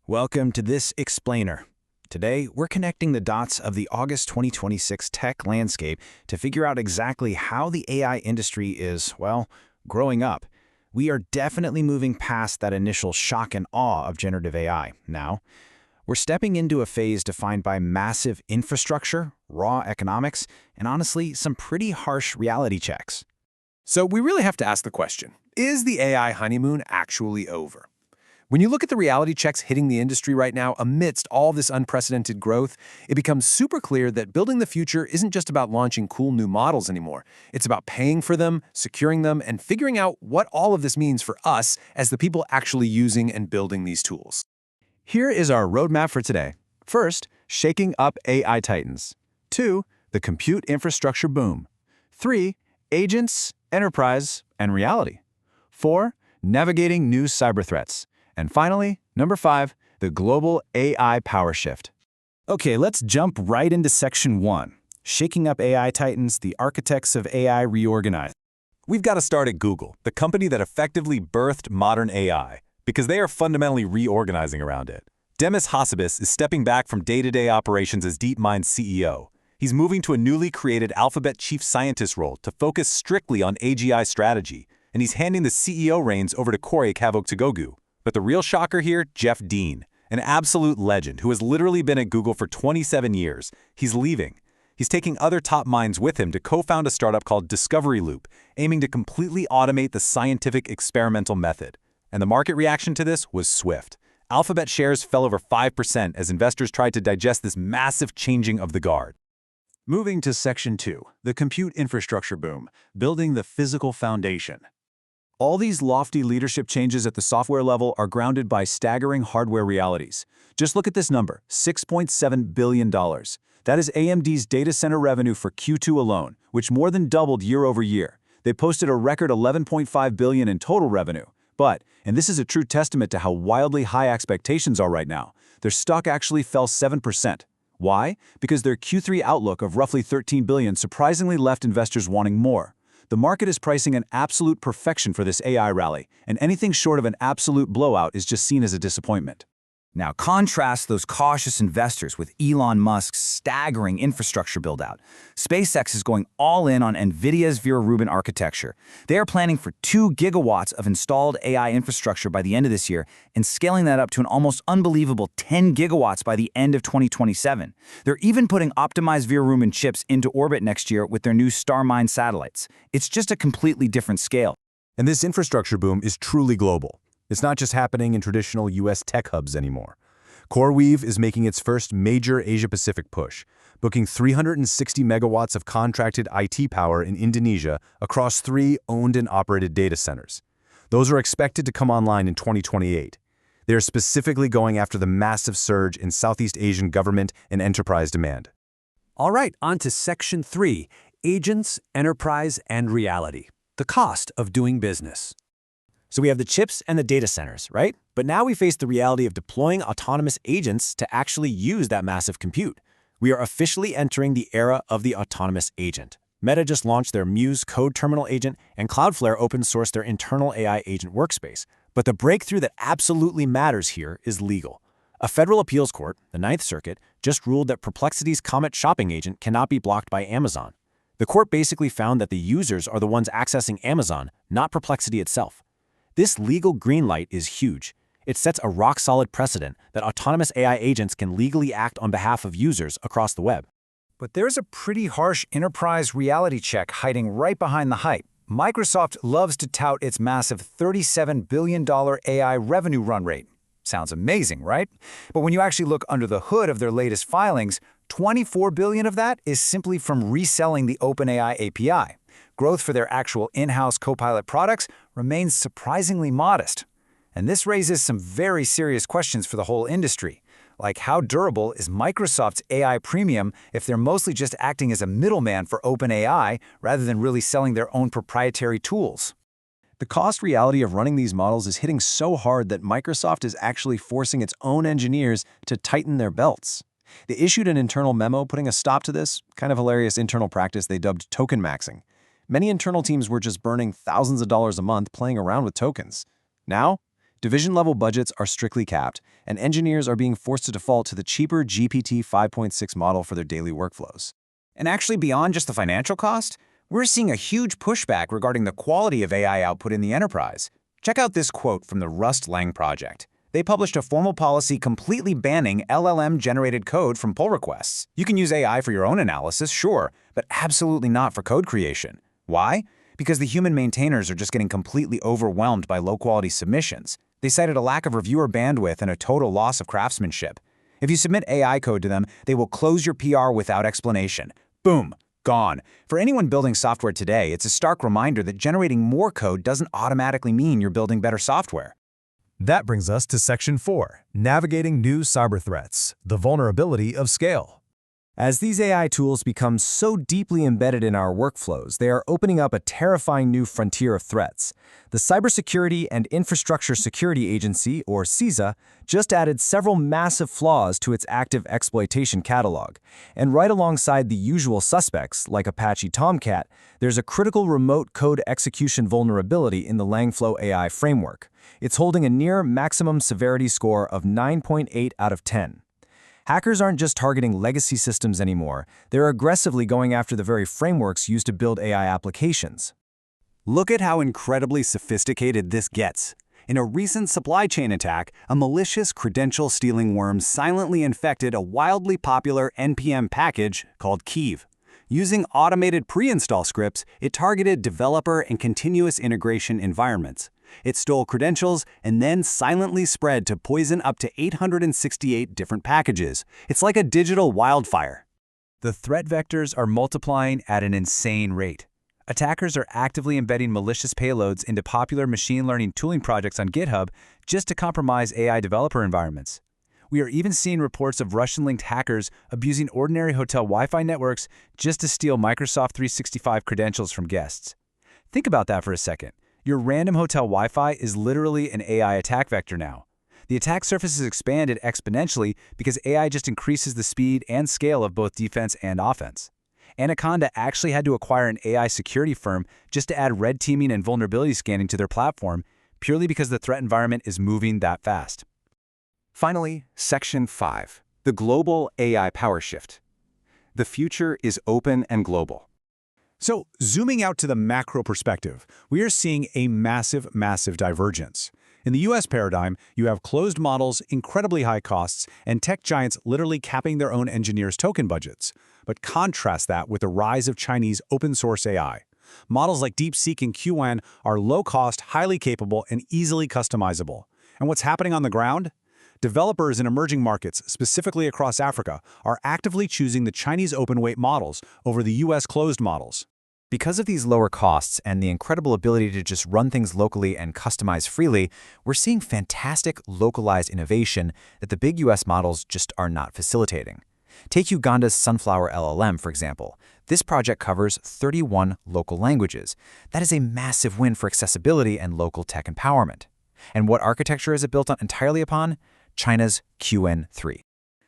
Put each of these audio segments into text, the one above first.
Welcome to this Explainer. Today, we're connecting the dots of the August 2026 tech landscape to figure out exactly how the AI industry is, well, growing up. We are definitely moving past that initial shock and awe of generative AI. Now, we're stepping into a phase defined by massive infrastructure, raw economics, and honestly, some pretty harsh reality checks. So we really have to ask the question, is the AI honeymoon actually over? When you look at the reality checks hitting the industry right now amidst all this unprecedented growth, it becomes super clear that building the future isn't just about launching cool new models anymore. It's about paying for them, securing them, and figuring out what all of this means for us as the people actually using and building these tools. Here is our roadmap for today. First, shaking up AI titans. 2, the compute infrastructure boom. 3, agents, enterprise, and reality. 4, navigating new cyber threats. And finally, number 5, the global AI power shift. Okay, let's jump right into section 1. Shaking up AI titans, the architects of AI reorganized. We've got to start at Google, the company that effectively birthed modern AI, because they are fundamentally reorganizing around it. Demis Hassabis is stepping back from day-to-day operations as DeepMind's CEO. He's moving to a newly created Alphabet chief scientist role to focus strictly on AGI strategy, and he's handing the CEO reins over to Corey Kavoktogogu. But the real shocker here, Jeff Dean, an absolute legend who has literally been at Google for 27 years. He's leaving. He's taking other top minds with him to co-found a startup called Discovery Loop, aiming to completely automate the scientific experimental method. And the market reaction to this was swift. Alphabet shares fell over 5% as investors tried to digest this massive changing of the guard. Moving to Section 2, the compute infrastructure boom, building the physical foundation. All these lofty leadership changes at the software level are grounded by staggering hardware realities. Just look at this number, $6.7 billion. That is AMD's data center revenue for Q2 alone, which more than doubled year over year. They posted a record $11.5 billion in total revenue. But, and this is a true testament to how wildly high expectations are right now, their stock actually fell 7%. Why? Because their Q3 outlook of roughly $13 billion surprisingly left investors wanting more. The market is pricing an absolute perfection for this AI rally, and anything short of an absolute blowout is just seen as a disappointment. Now contrast those cautious investors with Elon Musk's staggering infrastructure build-out. SpaceX is going all in on NVIDIA's Vera Rubin architecture. They are planning for 2 gigawatts of installed AI infrastructure by the end of this year and scaling that up to an almost unbelievable 10 gigawatts by the end of 2027. They're even putting optimized Vera Rubin chips into orbit next year with their new Starmine satellites. It's just a completely different scale. And this infrastructure boom is truly global. It's not just happening in traditional US tech hubs anymore. CoreWeave is making its first major Asia-Pacific push, booking 360 megawatts of contracted IT power in Indonesia across 3 owned and operated data centers. Those are expected to come online in 2028. They are specifically going after the massive surge in Southeast Asian government and enterprise demand. All right, on to Section 3, agents, enterprise, and reality. The cost of doing business. So we have the chips and the data centers, right? But now we face the reality of deploying autonomous agents to actually use that massive compute. We are officially entering the era of the autonomous agent. Meta just launched their Muse code terminal agent, and Cloudflare open-sourced their internal AI agent workspace. But the breakthrough that absolutely matters here is legal. A federal appeals court, the Ninth Circuit, just ruled that Perplexity's Comet shopping agent cannot be blocked by Amazon. The court basically found that the users are the ones accessing Amazon, not Perplexity itself. This legal green light is huge. It sets a rock-solid precedent that autonomous AI agents can legally act on behalf of users across the web. But there's a pretty harsh enterprise reality check hiding right behind the hype. Microsoft loves to tout its massive $37 billion AI revenue run rate. Sounds amazing, right? But when you actually look under the hood of their latest filings, $24 billion of that is simply from reselling the OpenAI API. Growth for their actual in-house Copilot products remains surprisingly modest. And this raises some very serious questions for the whole industry. Like, how durable is Microsoft's AI premium if they're mostly just acting as a middleman for OpenAI rather than really selling their own proprietary tools? The cost reality of running these models is hitting so hard that Microsoft is actually forcing its own engineers to tighten their belts. They issued an internal memo putting a stop to this kind of hilarious internal practice they dubbed token maxing. Many internal teams were just burning thousands of dollars a month playing around with tokens. Now, Division-level budgets are strictly capped, and engineers are being forced to default to the cheaper GPT 5.6 model for their daily workflows. And actually, beyond just the financial cost, we're seeing a huge pushback regarding the quality of AI output in the enterprise. Check out this quote from the Rust Lang project. They published a formal policy completely banning LLM-generated code from pull requests. You can use AI for your own analysis, sure, but absolutely not for code creation. Why? Because the human maintainers are just getting completely overwhelmed by low-quality submissions. They cited a lack of reviewer bandwidth and a total loss of craftsmanship. If you submit AI code to them, they will close your PR without explanation. Boom. Gone. For anyone building software today, it's a stark reminder that generating more code doesn't automatically mean you're building better software. That brings us to Section 4, Navigating New Cyber Threats, the Vulnerability of Scale. As these AI tools become so deeply embedded in our workflows, they are opening up a terrifying new frontier of threats. The Cybersecurity and Infrastructure Security Agency, or CISA, just added several massive flaws to its active exploitation catalog. And right alongside the usual suspects, like Apache Tomcat, there's a critical remote code execution vulnerability in the Langflow AI framework. It's holding a near maximum severity score of 9.8 out of 10. Hackers aren't just targeting legacy systems anymore, they're aggressively going after the very frameworks used to build AI applications. Look at how incredibly sophisticated this gets. In a recent supply chain attack, a malicious credential-stealing worm silently infected a wildly popular NPM package called Kiev. Using automated pre-install scripts, it targeted developer and continuous integration environments. It stole credentials and then silently spread to poison up to 868 different packages. It's like a digital wildfire. The threat vectors are multiplying at an insane rate. Attackers are actively embedding malicious payloads into popular machine learning tooling projects on GitHub just to compromise AI developer environments. We are even seeing reports of Russian-linked hackers abusing ordinary hotel Wi-Fi networks just to steal Microsoft 365 credentials from guests. Think about that for a second. Your random hotel Wi-Fi is literally an AI attack vector now. The attack surface is expanded exponentially because AI just increases the speed and scale of both defense and offense. Anaconda actually had to acquire an AI security firm just to add red teaming and vulnerability scanning to their platform, purely because the threat environment is moving that fast. Finally, Section 5, the Global AI Power Shift. The future is open and global. So, zooming out to the macro perspective, we are seeing a massive divergence. In the US paradigm, you have closed models, incredibly high costs, and tech giants literally capping their own engineers' token budgets. But contrast that with the rise of Chinese open-source AI. Models like DeepSeek and QAnon are low-cost, highly capable, and easily customizable. And what's happening on the ground? Developers in emerging markets, specifically across Africa, are actively choosing the Chinese open-weight models over the US closed models. Because of these lower costs and the incredible ability to just run things locally and customize freely, we're seeing fantastic localized innovation that the big US models just are not facilitating. Take Uganda's Sunflower LLM, for example. This project covers 31 local languages. That is a massive win for accessibility and local tech empowerment. And what architecture is it built on entirely upon? China's QN3.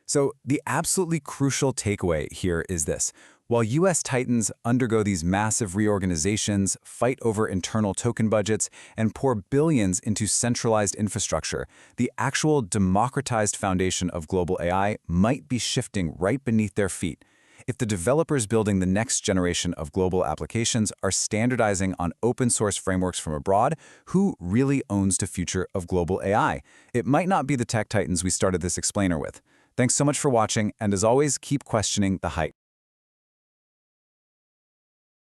So the absolutely crucial takeaway here is this. While US titans undergo these massive reorganizations, fight over internal token budgets, and pour billions into centralized infrastructure, the actual democratized foundation of global AI might be shifting right beneath their feet. If the developers building the next generation of global applications are standardizing on open-source frameworks from abroad, who really owns the future of global AI? It might not be the tech titans we started this explainer with. Thanks so much for watching, and as always, keep questioning the hype.